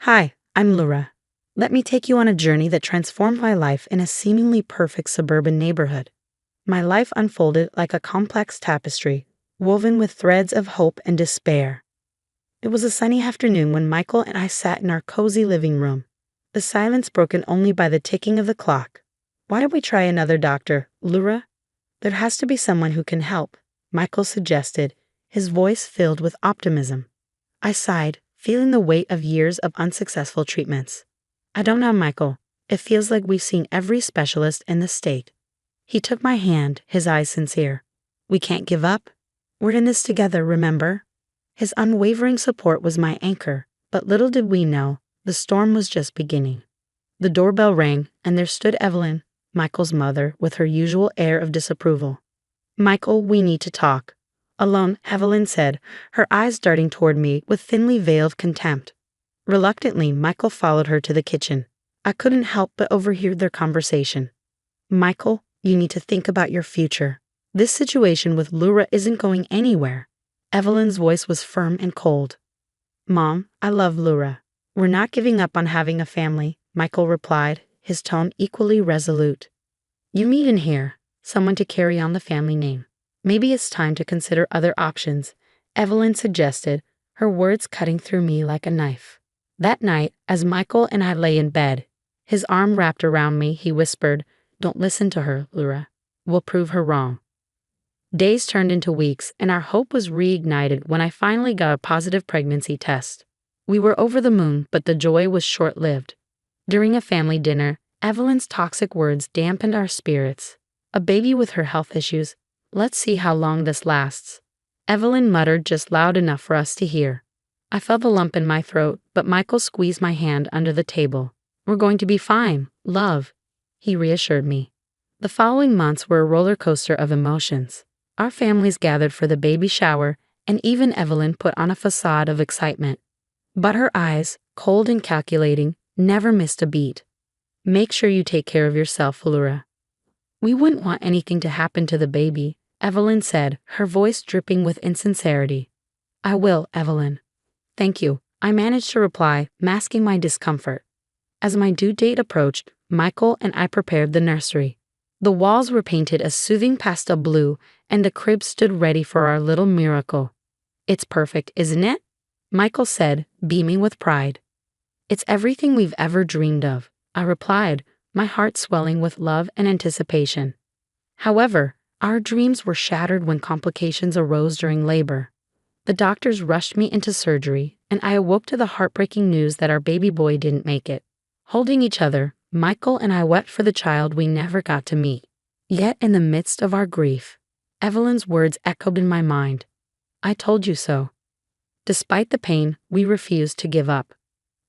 Hi, I'm Laura. Let me take you on a journey that transformed my life in a seemingly perfect suburban neighborhood. My life unfolded like a complex tapestry, woven with threads of hope and despair. It was a sunny afternoon when Michael and I sat in our cozy living room, the silence broken only by the ticking of the clock. Why don't we try another doctor, Laura? There has to be someone who can help, Michael suggested, his voice filled with optimism. I sighed, feeling the weight of years of unsuccessful treatments. I don't know, Michael. It feels like we've seen every specialist in the state. He took my hand, his eyes sincere. We can't give up. We're in this together, remember? His unwavering support was my anchor, but little did we know, the storm was just beginning. The doorbell rang, and there stood Evelyn, Michael's mother, with her usual air of disapproval. Michael, we need to talk. Alone, Evelyn said, her eyes darting toward me with thinly veiled contempt. Reluctantly, Michael followed her to the kitchen. I couldn't help but overhear their conversation. Michael, you need to think about your future. This situation with Laura isn't going anywhere. Evelyn's voice was firm and cold. Mom, I love Laura. We're not giving up on having a family, Michael replied, his tone equally resolute. You meet in here, someone to carry on the family name. Maybe it's time to consider other options, Evelyn suggested, her words cutting through me like a knife. That night, as Michael and I lay in bed, his arm wrapped around me, he whispered, Don't listen to her, Laura. We'll prove her wrong. Days turned into weeks, and our hope was reignited when I finally got a positive pregnancy test. We were over the moon, but the joy was short-lived. During a family dinner, Evelyn's toxic words dampened our spirits. A baby with her health issues. Let's see how long this lasts. Evelyn muttered just loud enough for us to hear. I felt a lump in my throat, but Michael squeezed my hand under the table. We're going to be fine, love, he reassured me. The following months were a roller coaster of emotions. Our families gathered for the baby shower, and even Evelyn put on a facade of excitement. But her eyes, cold and calculating, never missed a beat. Make sure you take care of yourself, Laura. We wouldn't want anything to happen to the baby, Evelyn said, her voice dripping with insincerity. I will, Evelyn. Thank you, I managed to reply, masking my discomfort. As my due date approached, Michael and I prepared the nursery. The walls were painted a soothing pastel blue, and the crib stood ready for our little miracle. It's perfect, isn't it? Michael said, beaming with pride. It's everything we've ever dreamed of, I replied, my heart swelling with love and anticipation. However, our dreams were shattered when complications arose during labor. The doctors rushed me into surgery, and I awoke to the heartbreaking news that our baby boy didn't make it. Holding each other, Michael and I wept for the child we never got to meet. Yet in the midst of our grief, Evelyn's words echoed in my mind. I told you so. Despite the pain, we refused to give up.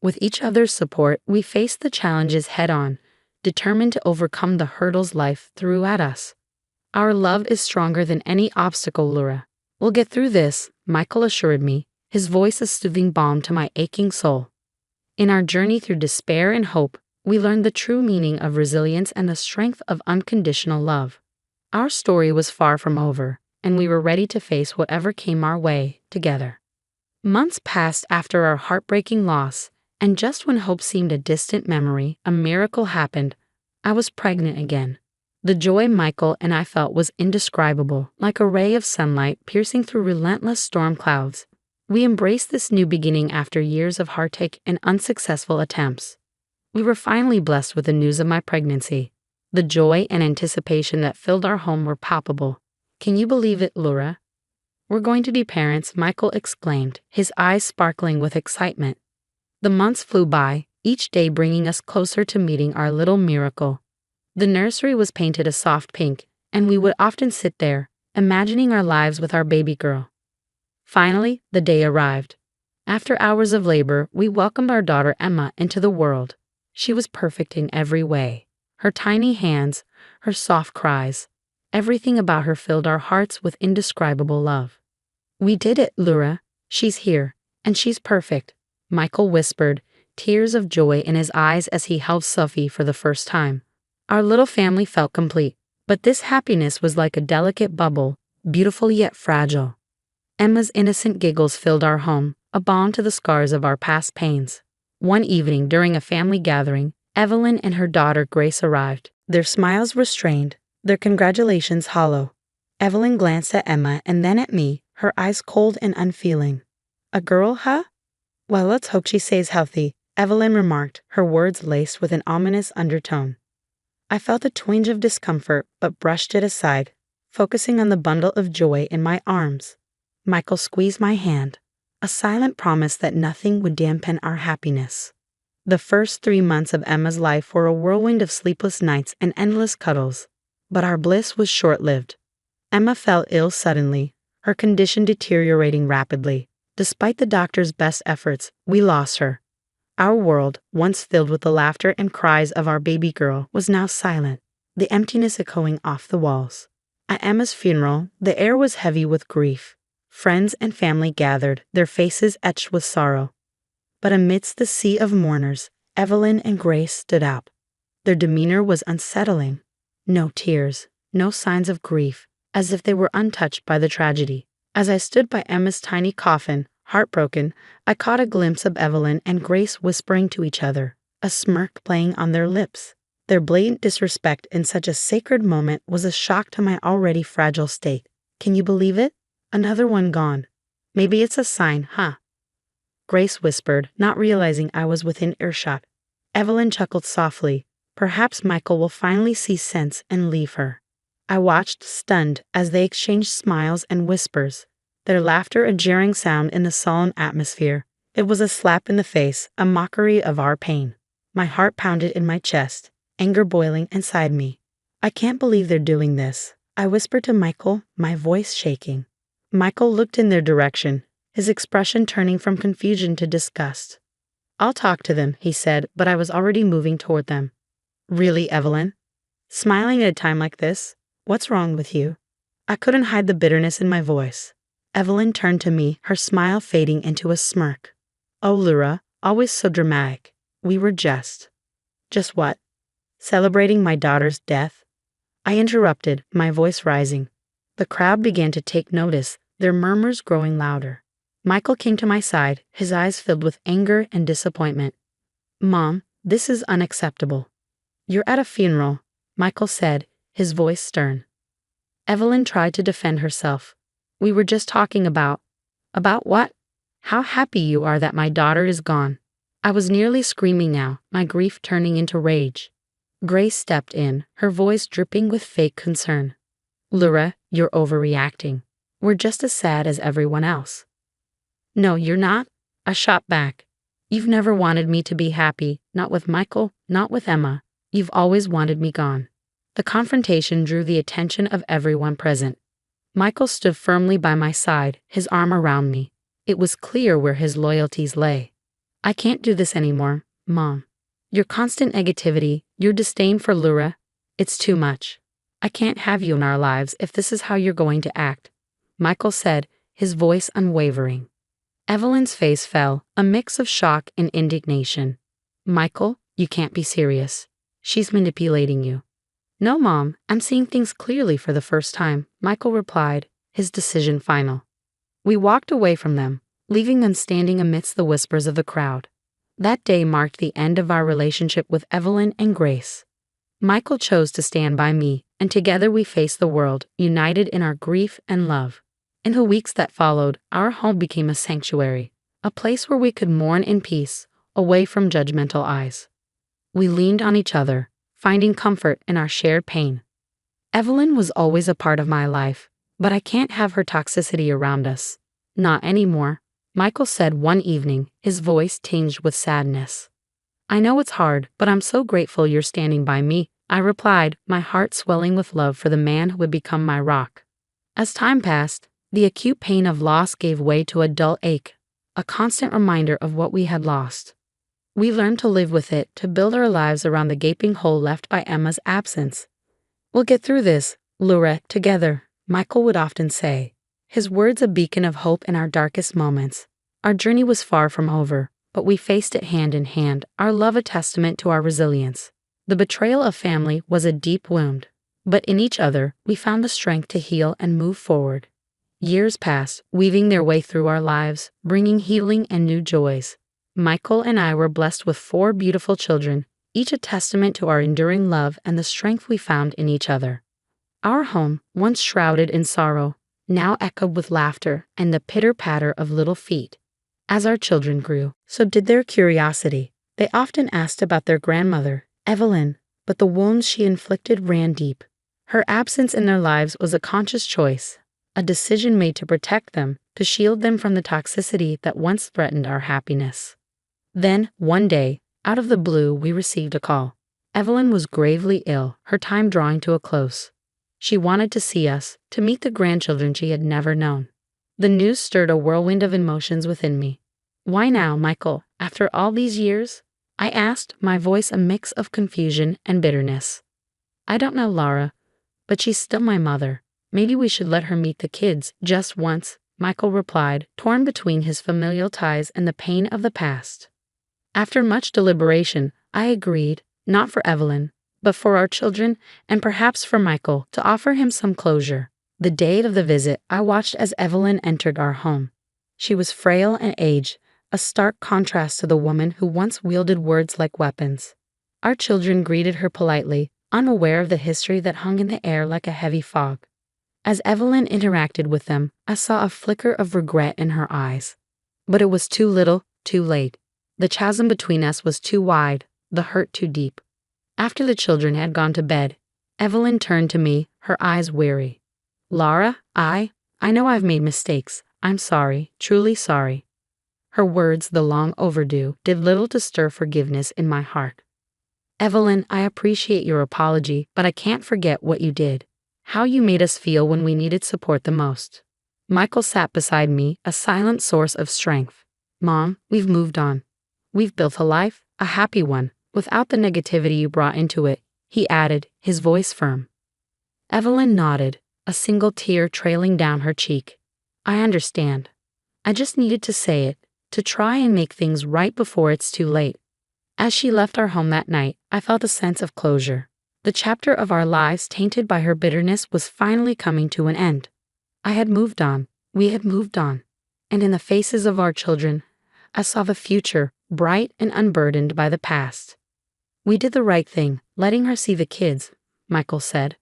With each other's support, we faced the challenges head-on, determined to overcome the hurdles life threw at us. Our love is stronger than any obstacle, Laura. We'll get through this, Michael assured me, his voice a soothing balm to my aching soul. In our journey through despair and hope, we learned the true meaning of resilience and the strength of unconditional love. Our story was far from over, and we were ready to face whatever came our way together. Months passed after our heartbreaking loss, and just when hope seemed a distant memory, a miracle happened. I was pregnant again. The joy Michael and I felt was indescribable, like a ray of sunlight piercing through relentless storm clouds. We embraced this new beginning after years of heartache and unsuccessful attempts. We were finally blessed with the news of my pregnancy. The joy and anticipation that filled our home were palpable. Can you believe it, Laura? We're going to be parents, Michael exclaimed, his eyes sparkling with excitement. The months flew by, each day bringing us closer to meeting our little miracle. The nursery was painted a soft pink, and we would often sit there, imagining our lives with our baby girl. Finally, the day arrived. After hours of labor, we welcomed our daughter Emma into the world. She was perfect in every way. Her tiny hands, her soft cries, everything about her filled our hearts with indescribable love. We did it, Laura. She's here, and she's perfect, Michael whispered, tears of joy in his eyes as he held Sophie for the first time. Our little family felt complete, but this happiness was like a delicate bubble, beautiful yet fragile. Emma's innocent giggles filled our home, a balm to the scars of our past pains. One evening during a family gathering, Evelyn and her daughter Grace arrived. Their smiles restrained, their congratulations hollow. Evelyn glanced at Emma and then at me, her eyes cold and unfeeling. A girl, huh? Well, let's hope she stays healthy, Evelyn remarked, her words laced with an ominous undertone. I felt a twinge of discomfort but brushed it aside, focusing on the bundle of joy in my arms. Michael squeezed my hand, a silent promise that nothing would dampen our happiness. The first 3 months of Emma's life were a whirlwind of sleepless nights and endless cuddles, but our bliss was short-lived. Emma fell ill suddenly, her condition deteriorating rapidly. Despite the doctor's best efforts, we lost her. Our world, once filled with the laughter and cries of our baby girl, was now silent, the emptiness echoing off the walls. At Emma's funeral, the air was heavy with grief. Friends and family gathered, their faces etched with sorrow. But amidst the sea of mourners, Evelyn and Grace stood out. Their demeanor was unsettling. No tears, no signs of grief, as if they were untouched by the tragedy. As I stood by Emma's tiny coffin, heartbroken, I caught a glimpse of Evelyn and Grace whispering to each other, a smirk playing on their lips. Their blatant disrespect in such a sacred moment was a shock to my already fragile state. Can you believe it? Another one gone. Maybe it's a sign, huh? Grace whispered, not realizing I was within earshot. Evelyn chuckled softly. Perhaps Michael will finally see sense and leave her. I watched, stunned, as they exchanged smiles and whispers, their laughter a jeering sound in the solemn atmosphere. It was a slap in the face, a mockery of our pain. My heart pounded in my chest, anger boiling inside me. I can't believe they're doing this, I whispered to Michael, my voice shaking. Michael looked in their direction, his expression turning from confusion to disgust. I'll talk to them, he said, but I was already moving toward them. Really, Evelyn? Smiling at a time like this? What's wrong with you? I couldn't hide the bitterness in my voice. Evelyn turned to me, her smile fading into a smirk. Oh, Laura, always so dramatic. We were just. Just what? Celebrating my daughter's death? I interrupted, my voice rising. The crowd began to take notice, their murmurs growing louder. Michael came to my side, his eyes filled with anger and disappointment. Mom, this is unacceptable. You're at a funeral, Michael said, his voice stern. Evelyn tried to defend herself. We were just talking about. About what? How happy you are that my daughter is gone. I was nearly screaming now, my grief turning into rage. Grace stepped in, her voice dripping with fake concern. Laura, you're overreacting. We're just as sad as everyone else. No, you're not, I shot back. You've never wanted me to be happy, not with Michael, not with Emma. You've always wanted me gone. The confrontation drew the attention of everyone present. Michael stood firmly by my side, his arm around me. It was clear where his loyalties lay. I can't do this anymore, Mom. Your constant negativity, your disdain for Laura, it's too much. I can't have you in our lives if this is how you're going to act, Michael said, his voice unwavering. Evelyn's face fell, a mix of shock and indignation. Michael, you can't be serious. She's manipulating you. No, Mom, I'm seeing things clearly for the first time, Michael replied, his decision final. We walked away from them, leaving them standing amidst the whispers of the crowd. That day marked the end of our relationship with Evelyn and Grace. Michael chose to stand by me, and together we faced the world, united in our grief and love. In the weeks that followed, our home became a sanctuary, a place where we could mourn in peace, away from judgmental eyes. We leaned on each other, finding comfort in our shared pain. Evelyn was always a part of my life, but I can't have her toxicity around us. Not anymore, Michael said one evening, his voice tinged with sadness. I know it's hard, but I'm so grateful you're standing by me, I replied, my heart swelling with love for the man who would become my rock. As time passed, the acute pain of loss gave way to a dull ache, a constant reminder of what we had lost. We learned to live with it, to build our lives around the gaping hole left by Emma's absence. We'll get through this, Laura, together, Michael would often say, his words a beacon of hope in our darkest moments. Our journey was far from over, but we faced it hand in hand, our love a testament to our resilience. The betrayal of family was a deep wound, but in each other, we found the strength to heal and move forward. Years passed, weaving their way through our lives, bringing healing and new joys. Michael and I were blessed with 4 beautiful children, each a testament to our enduring love and the strength we found in each other. Our home, once shrouded in sorrow, now echoed with laughter and the pitter-patter of little feet. As our children grew, so did their curiosity. They often asked about their grandmother, Evelyn, but the wounds she inflicted ran deep. Her absence in their lives was a conscious choice, a decision made to protect them, to shield them from the toxicity that once threatened our happiness. Then, one day, out of the blue, we received a call. Evelyn was gravely ill, her time drawing to a close. She wanted to see us, to meet the grandchildren she had never known. The news stirred a whirlwind of emotions within me. "Why now, Michael, after all these years?" I asked, my voice a mix of confusion and bitterness. "I don't know, Laura, but she's still my mother. Maybe we should let her meet the kids, just once," Michael replied, torn between his familial ties and the pain of the past. After much deliberation, I agreed, not for Evelyn, but for our children, and perhaps for Michael, to offer him some closure. The day of the visit, I watched as Evelyn entered our home. She was frail and aged, a stark contrast to the woman who once wielded words like weapons. Our children greeted her politely, unaware of the history that hung in the air like a heavy fog. As Evelyn interacted with them, I saw a flicker of regret in her eyes. But it was too little, too late. The chasm between us was too wide, the hurt too deep. After the children had gone to bed, Evelyn turned to me, her eyes weary. "Laura, I know I've made mistakes. I'm sorry, truly sorry." Her words, the long overdue, did little to stir forgiveness in my heart. "Evelyn, I appreciate your apology, but I can't forget what you did. How you made us feel when we needed support the most." Michael sat beside me, a silent source of strength. "Mom, we've moved on. We've built a life, a happy one, without the negativity you brought into it," he added, his voice firm. Evelyn nodded, a single tear trailing down her cheek. "I understand. I just needed to say it, to try and make things right before it's too late." As she left our home that night, I felt a sense of closure. The chapter of our lives tainted by her bitterness was finally coming to an end. I had moved on, we had moved on, and in the faces of our children, I saw the future, bright and unburdened by the past. "We did the right thing, letting her see the kids," Michael said.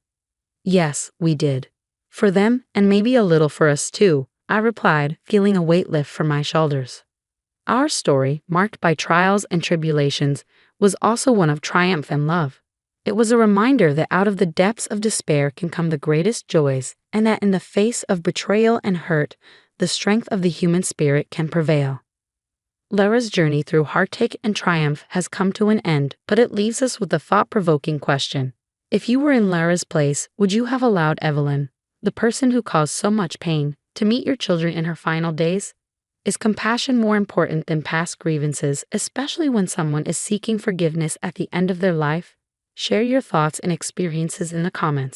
"Yes, we did. For them, and maybe a little for us too," I replied, feeling a weight lift from my shoulders. Our story, marked by trials and tribulations, was also one of triumph and love. It was a reminder that out of the depths of despair can come the greatest joys, and that in the face of betrayal and hurt, the strength of the human spirit can prevail. Laura's journey through heartache and triumph has come to an end, but it leaves us with a thought-provoking question. If you were in Laura's place, would you have allowed Evelyn, the person who caused so much pain, to meet your children in her final days? Is compassion more important than past grievances, especially when someone is seeking forgiveness at the end of their life? Share your thoughts and experiences in the comments.